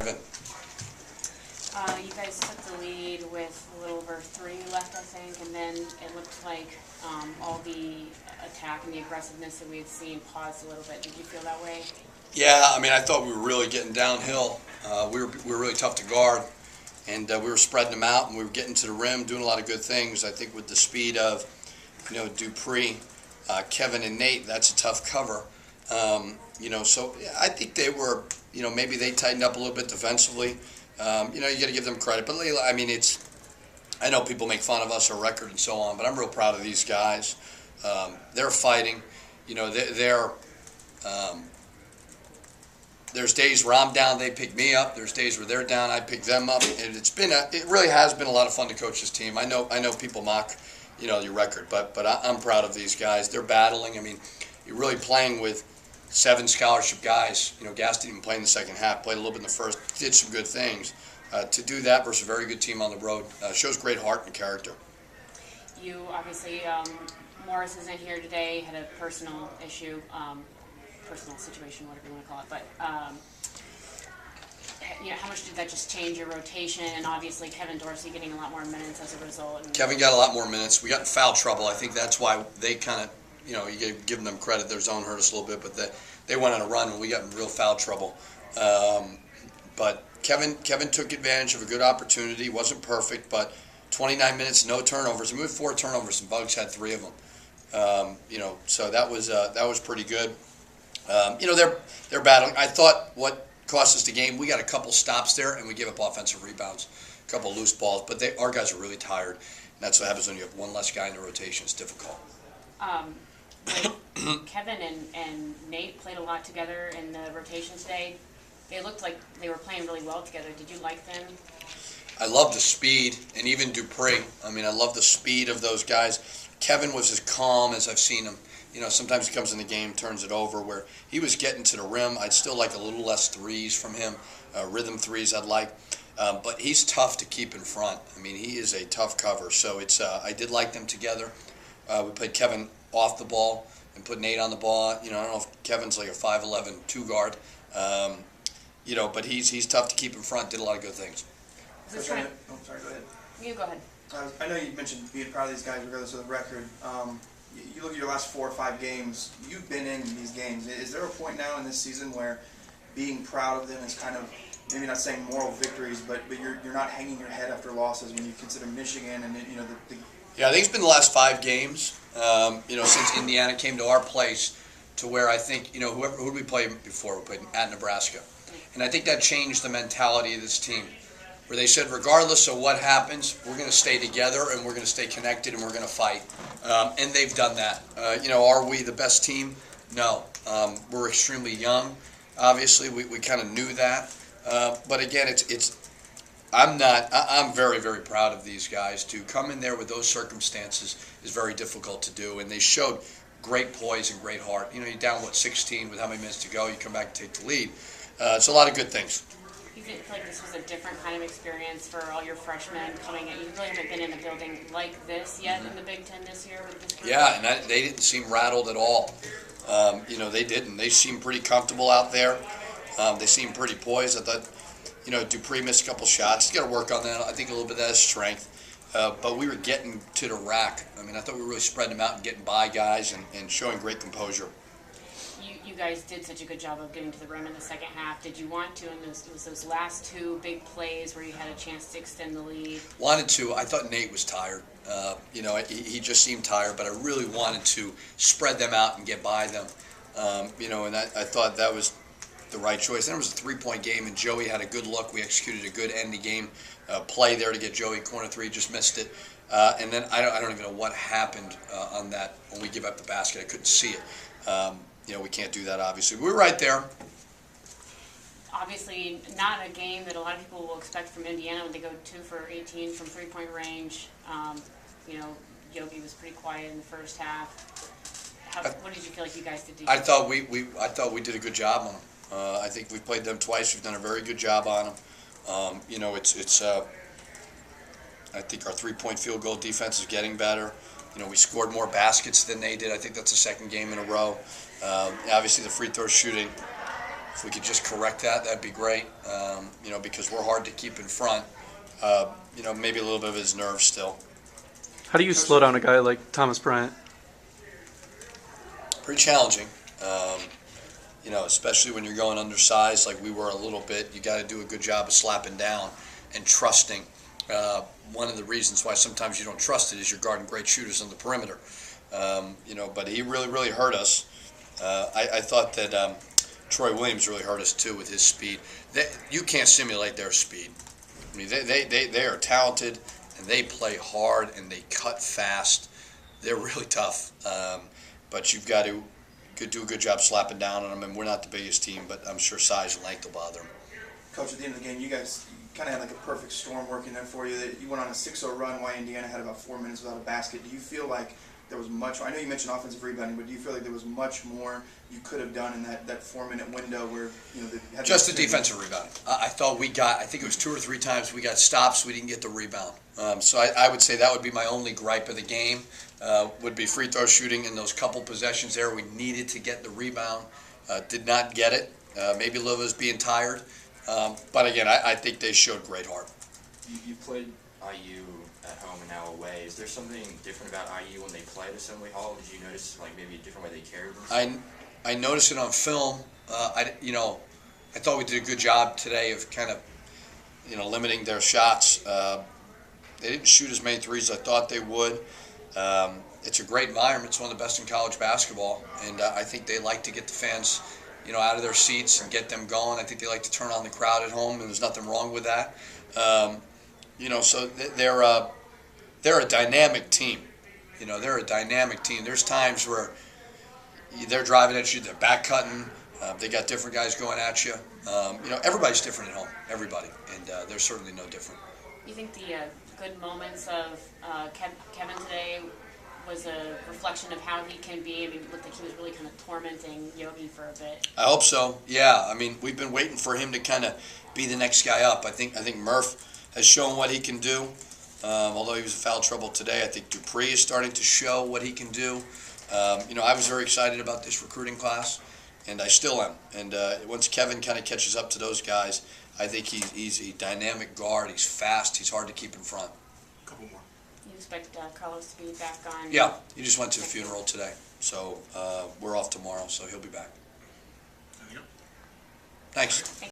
Kevin. You guys took the lead with a little over 3 left, I think, and then it looked like all the attack and the aggressiveness that we had seen paused a little bit. Did you feel that way? Yeah, I mean, I thought we were really getting downhill. We were really tough to guard, and we were spreading them out, and we were getting to the rim, doing a lot of good things. I think with the speed of, Dupree, Kevin, and Nate, that's a tough cover. So I think they were, maybe they tightened up a little bit defensively. You got to give them credit. But, I mean, I know people make fun of us, our record, and so on, but I'm real proud of these guys. They're fighting. There's days where I'm down, they pick me up. There's days where they're down, I pick them up. And it really has been a lot of fun to coach this team. I know people mock, your record, but I'm proud of these guys. They're battling. I mean, you're really playing with 7 scholarship guys. Gas didn't even play in the second half, played a little bit in the first, did some good things. To do that versus a very good team on the road shows great heart and character. You obviously, Morris isn't here today, had a personal issue, personal situation, whatever you want to call it, but how much did that just change your rotation? And obviously Kevin Dorsey getting a lot more minutes as a result. And Kevin got a lot more minutes. We got in foul trouble. I think that's why they kind of, you give them credit. Their zone hurt us a little bit, but they went on a run and we got in real foul trouble. But Kevin took advantage of a good opportunity. Wasn't perfect, but 29 minutes, no turnovers. We moved 4 turnovers, and Bugs had 3 of them. So that was pretty good. They're battling. I thought what cost us the game, we got a couple stops there, and we gave up offensive rebounds, a couple loose balls. But our guys are really tired, and that's what happens when you have one less guy in the rotation. It's difficult. Kevin and Nate played a lot together in the rotation today. They looked like they were playing really well together. Did you like them? I love the speed, and even Dupree. I mean, I love the speed of those guys. Kevin was as calm as I've seen him. Sometimes he comes in the game, turns it over, where he was getting to the rim. I'd still like a little less threes from him, rhythm threes I'd like. But he's tough to keep in front. I mean, he is a tough cover. So I did like them together. We played Kevin off the ball and put Nate on the ball. I don't know if Kevin's like a 5'11" 2-guard. But he's tough to keep in front. Did a lot of good things. Sorry, go ahead. You go ahead. I know you mentioned being proud of these guys regardless of the record. You look at your last 4 or 5 games, you've been in these games. Is there a point now in this season where being proud of them is kind of, maybe not saying moral victories, but you're not hanging your head after losses when you consider Michigan and Yeah, I think it's been the last 5 games, since Indiana came to our place, to where I think, who did we play before? We played at Nebraska. And I think that changed the mentality of this team, where they said, regardless of what happens, we're going to stay together and we're going to stay connected and we're going to fight. And they've done that. Are we the best team? No. We're extremely young. Obviously, we kind of knew that. But again, I'm very, very proud of these guys. To come in there with those circumstances is very difficult to do. And they showed great poise and great heart. You're down, 16 with how many minutes to go? You come back and take the lead. It's a lot of good things. You feel like this was a different kind of experience for all your freshmen coming in? You really haven't been in a building like this yet in the Big Ten this year with this group? Yeah, and they didn't seem rattled at all. They didn't. They seemed pretty comfortable out there. They seemed pretty poised. I thought, Dupree missed a couple shots. He's got to work on that. I think a little bit of that is strength. But we were getting to the rack. I mean, I thought we were really spreading them out and getting by guys and showing great composure. You guys did such a good job of getting to the rim in the second half. Did you want to, in those last 2 big plays where you had a chance to extend the lead? Wanted to. I thought Nate was tired. He just seemed tired, but I really wanted to spread them out and get by them. And I thought that was the right choice. Then it was a 3-point game, and Joey had a good look. We executed a good end of game play there to get Joey corner 3, just missed it. And then I don't even know what happened on that when we give up the basket. I couldn't see it. We can't do that, obviously. We were right there. Obviously, not a game that a lot of people will expect from Indiana when they go 2 for 18 from 3-point range. Yogi was pretty quiet in the first half. What did you feel like you guys did? I thought we did a good job on them. I think we've played them twice. We've done a very good job on them. I think our 3-point field goal defense is getting better. We scored more baskets than they did. I think that's the 2nd game in a row. Obviously, the free throw shooting If we could just correct that, that'd be great. You know, because we're hard to keep in front. You know, maybe a little bit of his nerves still. How do you slow down a guy like Thomas Bryant? Pretty challenging. You know, especially when you're going undersized like we were a little bit. You got to do a good job of slapping down and trusting. One of the reasons why sometimes you don't trust it is you're guarding great shooters on the perimeter. You know, but he really hurt us. I thought that Troy Williams really hurt us too with his speed. You can't simulate their speed. I mean, they are talented and they play hard and they cut fast. They're really tough. But you've got to do a good job slapping down on them. And we're not the biggest team, but I'm sure size and length will bother them. Coach, at the end of the game, you guys kind of had like a perfect storm working there for you. That you went on a 6-0 run while Indiana had about 4 minutes without a basket. Do you feel like there was much? I know you mentioned offensive rebounding, but do you feel like there was much more you could have done in that 4-minute window where they had just the defensive rebounding? I thought we got. I think it was 2 or 3 times we got stops. We didn't get the rebound. So I would say that would be my only gripe of the game. Would be free throw shooting in those couple possessions there. We needed to get the rebound. Did not get it. Maybe Liv was being tired. But again, I think they showed great heart. You played IU at home and now away. Is there something different about IU when they play at Assembly Hall? Did you notice like maybe a different way they carried themselves? I noticed it on film. I thought we did a good job today of kind of limiting their shots. They didn't shoot as many threes as I thought they would. It's a great environment. It's one of the best in college basketball, and I think they like to get the fans out of their seats and get them going. I think they like to turn on the crowd at home, and there's nothing wrong with that. So they're a dynamic team. They're a dynamic team. There's times where they're driving at you, they're back cutting. They got different guys going at you. Everybody's different at home. Everybody, and they're certainly no different. You think the good moments of Kevin today was a reflection of how he can be? I mean, it looked like he was really kind of tormenting Yogi for a bit. I hope so. Yeah, I mean, we've been waiting for him to kind of be the next guy up. I think Murph has shown what he can do. Although he was in foul trouble today, I think Dupree is starting to show what he can do. I was very excited about this recruiting class, and I still am. And once Kevin kind of catches up to those guys, I think he's a dynamic guard. He's fast. He's hard to keep in front. Couple more. You expect Carlos to be back on? Yeah, he just went to a funeral today, so we're off tomorrow, so he'll be back. Anything else? Thanks.